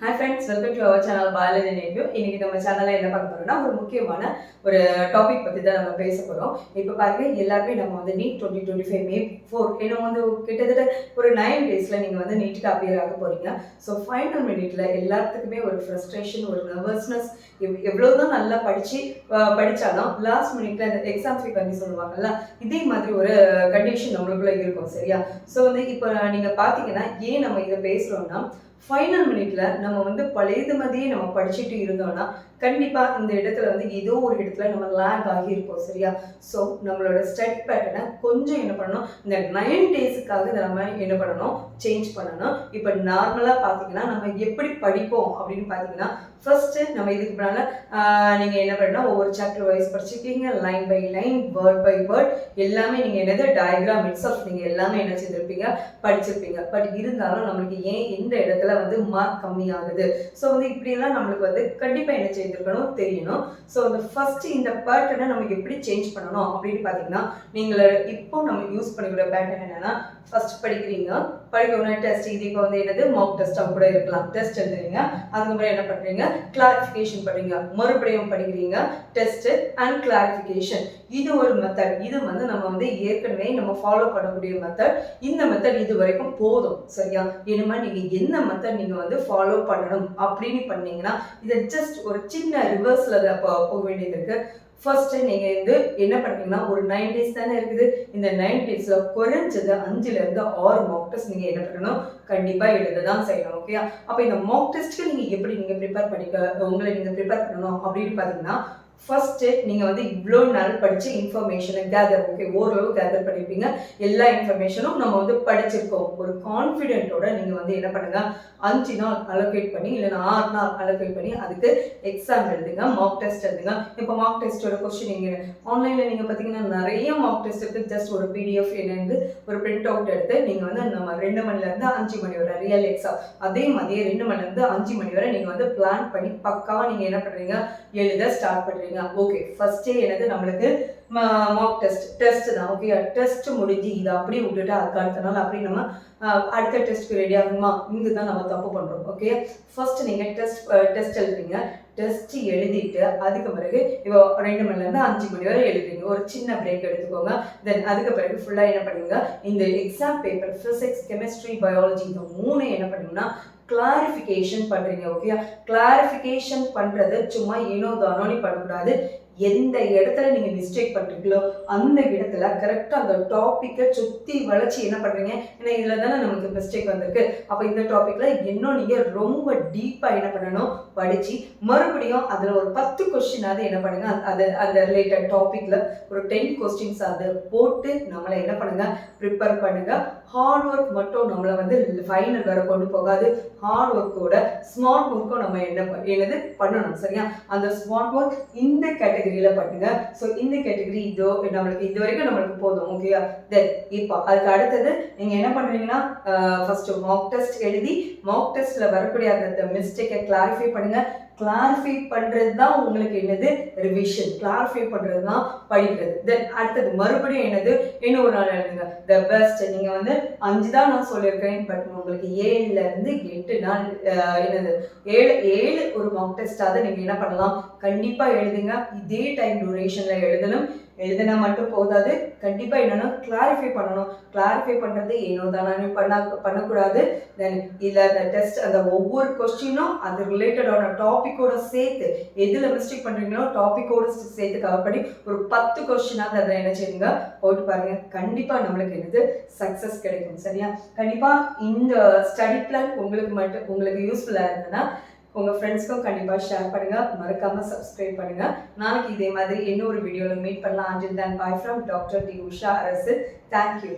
Hi friends, welcome to our channel Biology Native. இன்னைக்கு நம்ம சேனல்ல என்ன பார்க்க போறோம்னா ஒரு முக்கியமான ஒரு டாபிக் பத்தி தான் நம்ம பேச போறோம். இப்போ பாருங்க எல்லாருமே நம்ம வந்து நீட் 2025 மே 4 இன்னும் வந்து கிட்டத்தட்ட ஒரு 9 டேஸ்ல நீங்க வந்து நீட்டுக்கு அப்பியர் ஆக போறீங்க. ஸோ ஃபைனல் மினிட்ல எல்லாத்துக்குமே ஒரு ஃப்ரஸ்ட்ரேஷன், ஒரு நர்வஸ்னஸ், எவ்வளவுதான் நல்லா படிச்சாலும் லாஸ்ட் மினிட்ல இந்த எக்ஸாம் ஃபீக் பண்ணி சொல்லுவாங்கல்ல, இதே மாதிரி ஒரு கண்டிஷன் நம்மளுக்குள்ள இருக்கும். சரியா? ஸோ வந்து இப்போ நீங்க பாத்தீங்கன்னா ஏன் நம்ம இதை பேசுறோம்னா, ஃபைனல் மினிட்ல நம்ம வந்து பழையது மாதிரியே நம்ம படிச்சுட்டு இருந்தோம்னா கண்டிப்பா இந்த இடத்துல வந்து ஏதோ ஒரு இடத்துல நம்ம லேக் ஆகியிருப்போம். சரியா? ஸோ நம்மளோட ஸ்டடி பேட்டர்னை கொஞ்சம் என்ன பண்ணணும், இந்த 9 டேஸுக்காக நம்ம என்ன பண்ணணும், சேஞ்ச் பண்ணணும். இப்போ நார்மலாக பார்த்தீங்கன்னா நம்ம எப்படி படிப்போம் அப்படின்னு பார்த்தீங்கன்னா, ஃபர்ஸ்ட் நம்ம இதுக்கு முன்னால நீங்க என்ன பண்ணணும், ஒவ்வொரு சாப்டர் வைஸ் படிச்சிருக்கீங்க, line by line, word by word எல்லாமே நீங்க என்னது டயக்ராம் இட்ஸெல்ஃப் நீங்க எல்லாமே என்ன செய்திருப்பீங்க, படிச்சிருப்பீங்க. பட் இருந்தாலும் நம்மளுக்கு ஏன் இந்த இடத்துல வந்து மார்க் கம்மி ஆகுது, ஸோ வந்து இப்படியெல்லாம் நம்மளுக்கு வந்து கண்டிப்பா என்ன செய்திருக்கணும் தெரியணும். ஸோ அந்த ஃபர்ஸ்ட் இந்த பேட்டர்னை நம்ம எப்படி சேஞ்ச் பண்ணணும் அப்படின்னு பார்த்தீங்கன்னா, நீங்கள இப்போ நம்ம யூஸ் பண்ணிக்கிற பேட்டர்ன் என்னன்னா, ஃபர்ஸ்ட் படிக்கணும் டெஸ்ட், இது இப்போ வந்து என்னது மார்க் டெஸ்ட்டாக கூட இருக்கலாம். டெஸ்ட் எழுதுறீங்க, அதுக்கப்புறம் என்ன பண்ணுறீங்க, கிளாரிஃபிகேஷன் பண்ணுறீங்க, மறுபடியும் படிக்கிறீங்க, டெஸ்ட் அண்ட் கிளாரிஃபிகேஷன். இது ஒரு மெத்தட். இது வந்து நம்ம வந்து ஏற்கனவே நம்ம ஃபாலோ பண்ணக்கூடிய மெத்தட். இந்த மெத்தட் இது வரைக்கும் போதும். சரியா? இனிமேல் நீங்கள் என்ன மெத்தட் நீங்கள் வந்து ஃபாலோ பண்ணணும் அப்படின்னு பண்ணீங்கன்னா, இதை ஜஸ்ட் ஒரு சின்ன ரிவர்ஸில் போக வேண்டியது இருக்கு. ஃபர்ஸ்ட் நீங்க வந்து என்ன பண்ணீங்கன்னா, ஒரு 9 டேஸ் தானே இருக்குது. இந்த 9 டேஸ்ல குறைஞ்சது 5ல இருந்து 6 மார்க் டெஸ்ட் நீங்க என்ன பண்ணணும், கண்டிப்பா எழுத தான் செய்யணும். ஓகே? அப்ப இந்த மார்க் டெஸ்ட்க்கு நீங்க எப்படி நீங்க ப்ரிப்பேர் பண்ணிக்க உங்களை நீங்க ப்ரிப்பேர் பண்ணணும் அப்படின்னு பாத்தீங்கன்னா, ஃபர்ஸ்ட் நீங்க வந்து இவ்வளோ நாள் படிச்ச இன்ஃபர்மேஷனை கேதர், ஓகே, ஓரளவு கேதர் பண்ணிருப்பீங்க. எல்லா இன்ஃபர்மேஷனும் நம்ம வந்து படிச்சிருக்கோம். ஒரு கான்ஃபிடென்ட்டோட நீங்க வந்து என்ன பண்ணுங்க, 5 நாள் அலோகேட் பண்ணி இல்லைன்னா 6 நாள் அலோகேட் பண்ணி அதுக்கு எக்ஸாம் எழுதுங்க, மார்க் டெஸ்ட் எழுதுங்க. இப்போ மார்க் டெஸ்ட்டோட கொஸ்டின் நீங்க ஆன்லைன்ல நீங்க பார்த்தீங்கன்னா நிறைய மார்க் டெஸ்ட் இருக்கு. ஜஸ்ட் ஒரு பிடிஎஃப் என்னது ஒரு பிரிண்ட் அவுட் எடுத்து நீங்க வந்து நம்ம 2 மணில இருந்து 5 மணி வரை ரியல் எக்ஸாம், அதே மாதிரி 2 மணில இருந்து 5 மணி வரை நீங்க வந்து பிளான் பண்ணி பக்காவா நீங்க என்ன பண்றீங்க, எழுத ஸ்டார்ட் பண்றீங்க. ஓகே, ஃபர்ஸ்டே என்னது நம்மளுக்கு மார்க் டெஸ்ட் தான். ஓகே, டெஸ்ட் முடிஞ்சு இதை அப்படியே விட்டுட்டு அதுக்கு அடுத்த நாள் அப்படி நம்ம அடுத்த டெஸ்ட்க்கு ரெடி ஆகணுமா, இங்கே தான் நம்ம தப்பு பண்ணுறோம். ஓகே, ஃபர்ஸ்ட் நீங்கள் டெஸ்ட் எழுதுறீங்க. டெஸ்ட் எழுதிட்டு அதுக்கு பிறகு இப்போ 2 மணிலேருந்து 5 மணி வரை எழுதுறீங்க. ஒரு சின்ன பிரேக் எடுத்துக்கோங்க. தென் அதுக்கு பிறகு ஃபுல்லாக என்ன பண்ணுவீங்க, இந்த exam paper physics, chemistry, biology இந்த 3 என்ன பண்ணுவீங்கன்னா கிளாரிஃபிகேஷன் பண்றீங்க. ஓகே, கிளாரிஃபிகேஷன் பண்றது சும்மா ஏனோ தானோன்னு பண்ணக்கூடாது. எந்த இடத்துல நீங்க மிஸ்டேக் பண்றீங்களோ அந்த இடத்துல கரெக்டா அந்த டாபிக்கை சுத்தி வளைச்சு என்ன பண்றீங்க, ஏன்னா இதுல தானே நமக்கு மிஸ்டேக் வந்திருக்கு. அப்ப இந்த டாபிக்ல இன்னும் நீங்க ரொம்ப டீப்பா என்ன பண்ணணும், படிச்சு மறுபடியும் அதுல ஒரு 10 கொஸ்டினாவது என்ன பண்ணுங்க, அந்த ரிலேட்டட் டாபிக்ல ஒரு 10 கொஸ்டின்ஸ் அது போட்டு நம்மளை என்ன பண்ணுங்க, ப்ரிப்பேர் பண்ணுங்க. ஹார்ட் ஒர்க் மட்டும் நம்மளை வந்து ஃபைனல் வர கொண்டு போகாது. ஹார்ட் ஒர்க்கோட ஸ்மார்ட் ஒர்க்கும் நம்ம என்னது பண்ணணும். சரியா? அந்த ஸ்மார்ட் ஒர்க் இந்த கேட்டகரியில பண்ணுங்க. ஸோ இந்த கேட்டகரி இதோ நம்மளுக்கு இது வரைக்கும் நம்மளுக்கு போதும். ஓகேயா? தென் இப்போ அதுக்கு அடுத்தது நீங்க என்ன பண்றீங்கன்னா, ஃபர்ஸ்ட் மார்க் டெஸ்ட் எழுதி மார்க் டெஸ்ட்ல வரக்கூடிய அந்த மிஸ்டேக்கை கிளாரிஃபை பண்ணுங்க. கிளாரிஃபை பண்றது தான் உங்களுக்கு என்னது, ரிவிஷன். கிளாரிஃபை பண்றது தான் படிக்கிறது. தென் அடுத்தது மறுபடியும் என்னது, இன்னும் ஒரு நாள் எழுதுங்க. த பெஸ்ட் நீங்க வந்து 5 தான் நான் சொல்லியிருக்கேன். பட் உங்களுக்கு 7ல இருந்து 8 நாள் என்னது 7 ஒரு மார்க் டெஸ்டாவது நீங்க என்ன பண்ணலாம், கண்டிப்பா எழுதுங்க. இதே டைம் டியூரேஷன்ல எழுதணும். எழுதினா மட்டும் போதாது, கண்டிப்பா என்னன்னா கிளாரிஃபை பண்ணணும். கிளாரிஃபை பண்றது ஏனோ தானே பண்ணக்கூடாது. தென் இல்ல அந்த டெஸ்ட் அந்த ஒவ்வொரு கொஸ்டினும் அது ரிலேட்டடான டாபிக்கோட சேர்த்து எதுல மிஸ்டேக் பண்றீங்களோ டாபிக்கோட சேர்த்து கவர் பண்ணி ஒரு 10 கொஸ்டினாவது அதை என்ன செய்யுங்க, போட்டு பாருங்க. கண்டிப்பா நம்மளுக்கு என்னது சக்சஸ் கிடைக்கும். சரியா? கண்டிப்பா இந்த ஸ்டடி பிளான் உங்களுக்கு யூஸ்ஃபுல்லா இருந்ததுன்னா உங்க ஃப்ரெண்ட்ஸ்க்கும் கண்டிப்பா ஷேர் பண்ணுங்க. மறக்காம சப்ஸ்கிரைப் பண்ணுங்க. நாளைக்கு இதே மாதிரி இன்னொரு வீடியோல மீட் பண்ணலாம். Until then, bye from Dr. D. Usha Arasu. Thank you.